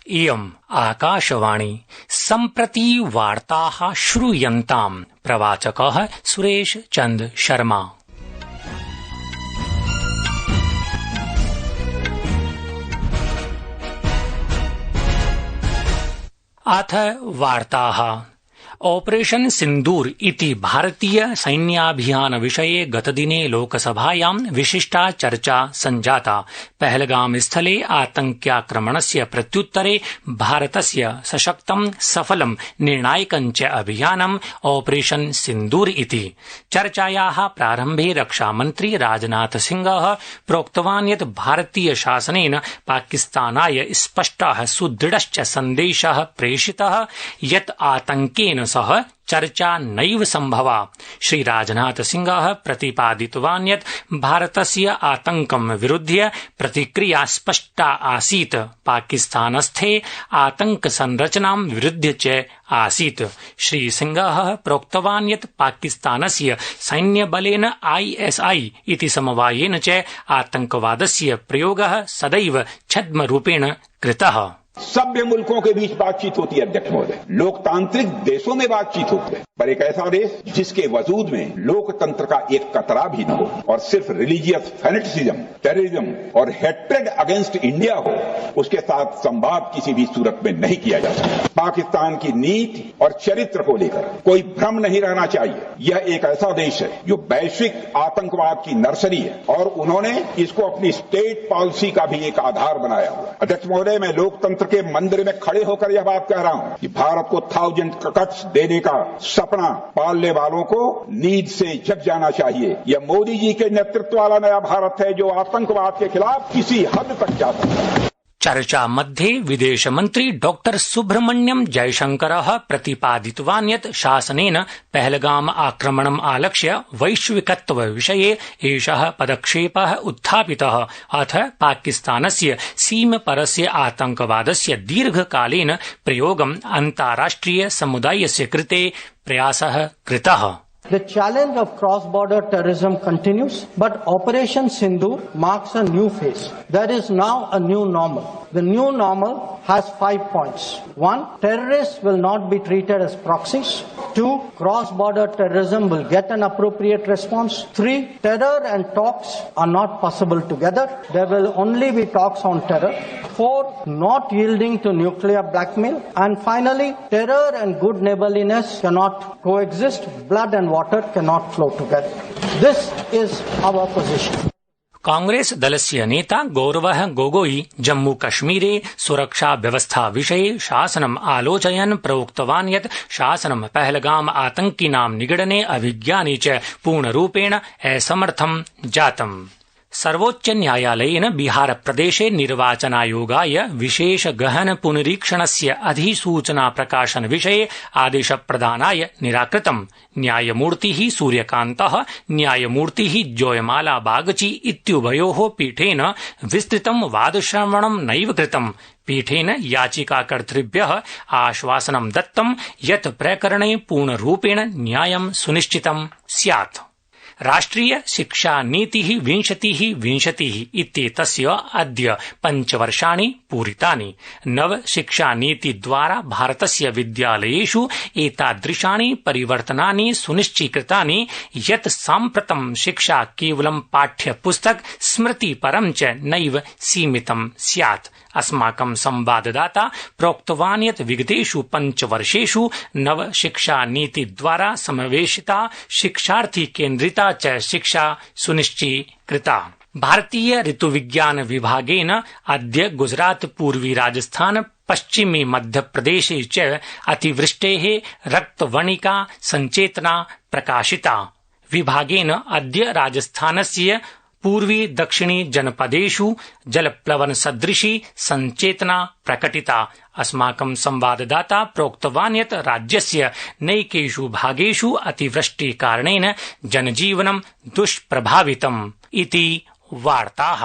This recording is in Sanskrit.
इयम् आकाशवाणी सम्प्रति वार्ताः श्रूयन्ताम् प्रवाचकः सुरेश चंद शर्मा। अथ वार्ताः। ऑपरेशन सिन्दूर इति भारतीय सैन्याभियान विषये गतदिने लोकसभायां विशिष्टा चर्चा सञ्जाता। पहलगाम स्थले आतंक्याक्रमणस्य प्रत्युत्तरे भारतस्य सशक्तं सफलं निर्णायकं च अभियानम् ऑपरेशन सिन्दूर इति। चर्चायाः प्रारम्भे रक्षामन्त्री राजनाथ सिंहः प्रोक्तवान् यत् भारतीय शासनेन पाकिस्तानाय स्पष्टः सुदृढश्च सन्देशः प्रेषितः यत् आतंकेन सह चर्चा नैव सम्भवा। श्री राजनाथ सिंहः प्रतिपादितवान् यत् भारतस्य आतंकं विरुध्य प्रतिक्रिया स्पष्टा आसीत्। पाकिस्तानस्थे आतंक संरचनां विरुध्य च आसीत्। श्री सिंहः प्रोक्तवान् यत् पाकिस्तानस्य सैन्यबलेन ISI इति समवायेन च आतंकवादस्य प्रयोगः सदैव छद्मरूपेण कृतः। सभ्य मुल्कों के बीच बातचीत होती है अध्यक्ष महोदय, लोकतांत्रिक देशों में बातचीत होती है, पर एक ऐसा देश जिसके वजूद में लोकतंत्र का एक कतरा भी न हो और सिर्फ रिलीजियस फैनेटिसिज्म, टेररिज्म और हेट्रेड अगेंस्ट इंडिया हो, उसके साथ संवाद किसी भी सूरत में नहीं किया जा सकता। पाकिस्तान की नीति और चरित्र को लेकर कोई भ्रम नहीं रहना चाहिए। यह एक ऐसा देश है जो वैश्विक आतंकवाद की नर्सरी है और उन्होंने इसको अपनी स्टेट पॉलिसी का भी एक आधार बनाया हुआ है। अध्यक्ष महोदय, मैं लोकतंत्र के मंदिर में खड़े होकर यह बात कह रहा हूं कि भारत को 1000 कट्स देने का सपना पालने वालों को नींद से जग जाना चाहिए। यह मोदी जी के नेतृत्व वाला नया भारत है जो आतंकवाद के खिलाफ किसी हद तक जा सकता है। चर्चा मध्ये विदेशमन्त्री डॉक्टर सुब्रह्मण्यम जयशंकरः प्रतिपादितवान् यत् शासनेन पहलगाम आक्रमणम् आलक्ष्य वैश्विकत्व विषये एषः पदक्षेपः उत्थापितः। अथ पाकिस्तानस्य सीमपरस्य आतंकवादस्य दीर्घकालीन प्रयोगम् अन्ताराष्ट्रिय समुदायस्य कृते प्रयासः कृतः। The challenge of cross-border terrorism continues, but Operation Sindoor marks a new phase. There is now a new normal. The new normal has 5 points. 1. Terrorists will not be treated as proxies. 2. Cross-border terrorism will get an appropriate response. 3. Terror and talks are not possible together. There will only be talks on terror. 4. Not yielding to nuclear blackmail. And finally, terror and good neighborliness cannot coexist. Blood and water cannot flow together. This is our position. Congress दलस्य नेता गौरवः गोगोई जम्मू कश्मीरे सुरक्षा व्यवस्था विषये शासनम् आलोचयन् प्रोक्तवान् यत् शासनं पहलगाम आतंकिनां निगडने अभिज्ञाने च पूर्णरूपेण असमर्थं जातम्। सर्वोच्च न्यायालयेन बिहार प्रदेशे निर्वाचनायोगाय विशेष गहन पुनरीक्षणस्य अधिसूचना प्रकाशन विषये आदेश प्रदानाय निराकृतम्। न्यायमूर्तिः सूर्यकान्तः न्यायमूर्तिः जोयमाला बागची इत्युभयोः पीठेन विस्तृतं वादश्रवणं नैव कृतम्। पीठेन याचिकाकर्तृभ्यः आश्वासनं दत्तं यत् प्रकरणे पूर्णरूपेण न्यायं सुनिश्चितं स्यात्। राष्ट्रिय शिक्षा नीतिः 2020 इत्येतस्य अद्य 5 वर्षाणि पूरितानि। नव शिक्षा नीति द्वारा भारतस्य विद्यालयेषु एतादृशानि परिवर्तनानि सुनिश्चीकृतानि यत् साम्प्रतं शिक्षा केवलं पाठ्यपुस्तक स्मृतिपरं च नैव सीमितं स्यात्। अस्माकं संवाददाता प्रोक्तवान् यत् विगतेषु 5 वर्षेषु नव शिक्षा नीति द्वारा समावेशिता शिक्षार्थी केन्द्रिता च शिक्षा सुनिश्चीकृता। भारतीय ऋतुविज्ञान विभागेन अद्य गुजरात, पूर्वी राजस्थान, पश्चिमी मध्यप्रदेशे च अतिवृष्टेः रक्तवर्णिका संचेतना प्रकाशिता। विभागेन अद्य राजस्थानस्य पूर्वी दक्षिणी जनपदेषु जलप्लवन सदृशी संचेतना प्रकटिता। अस्माकं संवाददाता प्रोक्तवान् यत् राज्यस्य नैकेषु भागेषु अतिवृष्टि कारणेन जनजीवनं दुष्प्रभावितम् इति वार्ताः।